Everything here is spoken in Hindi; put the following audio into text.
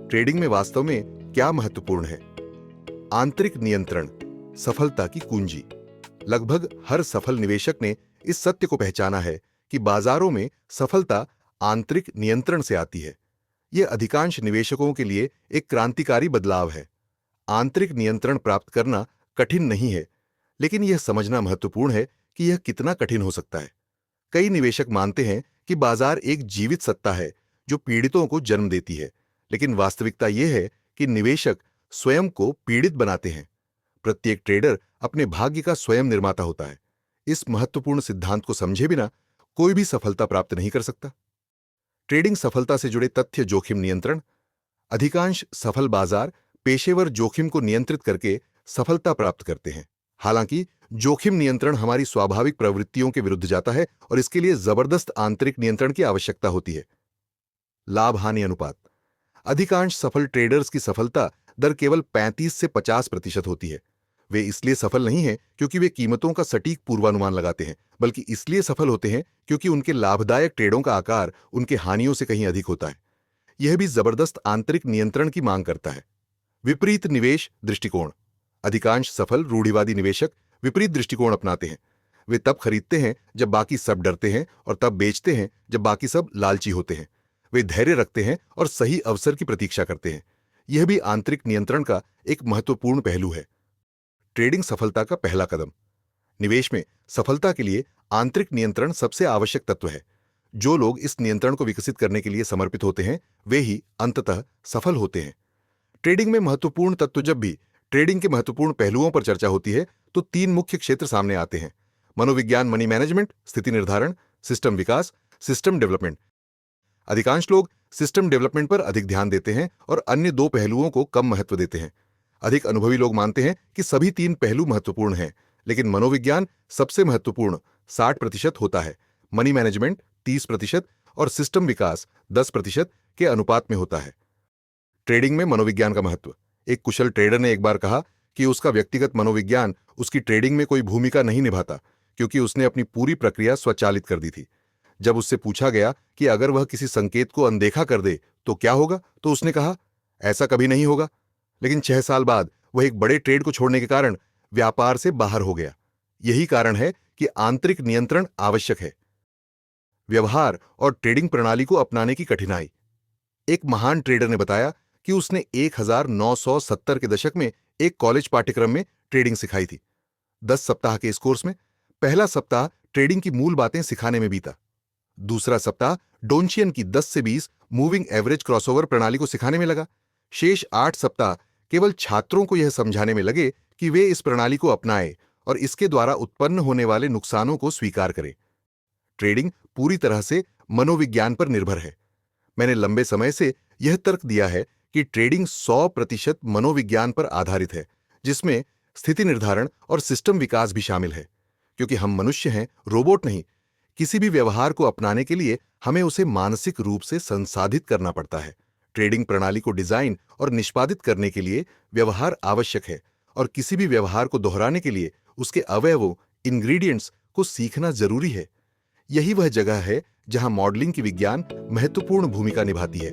ट्रेडिंग में वास्तव में क्या महत्वपूर्ण है? आंतरिक नियंत्रण सफलता की कुंजी। लगभग हर सफल निवेशक ने इस सत्य को पहचाना है कि बाजारों में सफलता आंतरिक नियंत्रण से आती है। यह अधिकांश निवेशकों के लिए एक क्रांतिकारी बदलाव है। आंतरिक नियंत्रण प्राप्त करना कठिन नहीं है, लेकिन यह समझना महत्वपूर्ण है कि यह कितना कठिन हो सकता है। कई निवेशक मानते हैं कि बाजार एक जीवित सत्ता है जो पीड़ितों को जन्म देती है, लेकिन वास्तविकता यह है कि निवेशक स्वयं को पीड़ित बनाते हैं। प्रत्येक ट्रेडर अपने भाग्य का स्वयं निर्माता होता है। इस महत्वपूर्ण सिद्धांत को समझे बिना कोई भी सफलता प्राप्त नहीं कर सकता। ट्रेडिंग सफलता से जुड़े तथ्य। जोखिम नियंत्रण। अधिकांश सफल बाजार पेशेवर जोखिम को नियंत्रित करके सफलता प्राप्त करते हैं। हालांकि जोखिम नियंत्रण हमारी स्वाभाविक प्रवृत्तियों के विरुद्ध जाता है और इसके लिए जबरदस्त आंतरिक नियंत्रण की आवश्यकता होती है। लाभ हानि अनुपात। अधिकांश सफल ट्रेडर्स की सफलता दर केवल 35 से 50% होती है। वे इसलिए सफल नहीं हैं क्योंकि वे कीमतों का सटीक पूर्वानुमान लगाते हैं, बल्कि इसलिए सफल होते हैं क्योंकि उनके लाभदायक ट्रेडों का आकार उनके हानियों से कहीं अधिक होता है। यह भी जबरदस्त आंतरिक नियंत्रण की मांग करता है। विपरीत निवेश दृष्टिकोण। अधिकांश सफल रूढ़िवादी निवेशक विपरीत दृष्टिकोण अपनाते हैं। वे तब खरीदते हैं जब बाकी सब डरते हैं और तब बेचते हैं जब बाकी सब लालची होते हैं। वे धैर्य रखते हैं और सही अवसर की प्रतीक्षा करते हैं। यह भी आंतरिक नियंत्रण का एक महत्वपूर्ण पहलू है। ट्रेडिंग सफलता का पहला कदम। निवेश में सफलता के लिए आंतरिक नियंत्रण सबसे आवश्यक तत्व है। जो लोग इस नियंत्रण को विकसित करने के लिए समर्पित होते हैं वे ही अंततः सफल होते हैं। ट्रेडिंग में महत्वपूर्ण तत्व। जब भी ट्रेडिंग के महत्वपूर्ण पहलुओं पर चर्चा होती है तो 3 मुख्य क्षेत्र सामने आते हैं: मनोविज्ञान मनी मैनेजमेंट, स्थिति निर्धारण, सिस्टम विकास, सिस्टम डेवलपमेंट। अधिकांश लोग सिस्टम डेवलपमेंट पर अधिक ध्यान देते हैं और अन्य 2 पहलुओं को कम महत्व देते हैं। अधिक अनुभवी लोग मानते हैं कि सभी 3 पहलू महत्वपूर्ण हैं, लेकिन मनोविज्ञान सबसे महत्वपूर्ण 60% होता है, मनी मैनेजमेंट 30% और सिस्टम विकास 10% के अनुपात में होता है। ट्रेडिंग में मनोविज्ञान का महत्व। एक कुशल ट्रेडर ने एक बार कहा कि उसका व्यक्तिगत मनोविज्ञान उसकी ट्रेडिंग में कोई भूमिका नहीं निभाता, क्योंकि उसने अपनी पूरी प्रक्रिया स्वचालित कर दी थी। जब उससे पूछा गया कि अगर वह किसी संकेत को अनदेखा कर दे तो क्या होगा, तो उसने कहा, ऐसा कभी नहीं होगा। लेकिन 6 साल बाद वह एक बड़े ट्रेड को छोड़ने के कारण व्यापार से बाहर हो गया। यही कारण है कि आंतरिक नियंत्रण आवश्यक है। व्यवहार और ट्रेडिंग प्रणाली को अपनाने की कठिनाई। एक महान ट्रेडर ने बताया कि उसने 1970 के दशक में एक कॉलेज पाठ्यक्रम में ट्रेडिंग सिखाई थी। 10 सप्ताह के इस कोर्स में पहला सप्ताह ट्रेडिंग की मूल बातें सिखाने में बीता। दूसरा सप्ताह डोंचियन की 10 से 20 मूविंग एवरेज क्रॉसओवर प्रणाली को सिखाने में लगा। शेष 8 सप्ताह केवल छात्रों को यह समझाने में लगे कि वे इस प्रणाली को अपनाएं और इसके द्वारा उत्पन्न होने वाले नुकसानों को स्वीकार करें। ट्रेडिंग पूरी तरह से मनोविज्ञान पर निर्भर है। मैंने लंबे समय से यह तर्क दिया है कि ट्रेडिंग 100% मनोविज्ञान पर आधारित है, जिसमें स्थिति निर्धारण और सिस्टम विकास भी शामिल है। क्योंकि हम मनुष्य हैं, रोबोट नहीं। किसी भी व्यवहार को अपनाने के लिए हमें उसे मानसिक रूप से संसाधित करना पड़ता है। ट्रेडिंग प्रणाली को डिजाइन और निष्पादित करने के लिए व्यवहार आवश्यक है, और किसी भी व्यवहार को दोहराने के लिए उसके अवयवों, इंग्रेडिएंट्स को सीखना जरूरी है। यही वह जगह है जहां मॉडलिंग की विज्ञान महत्वपूर्ण भूमिका निभाती है।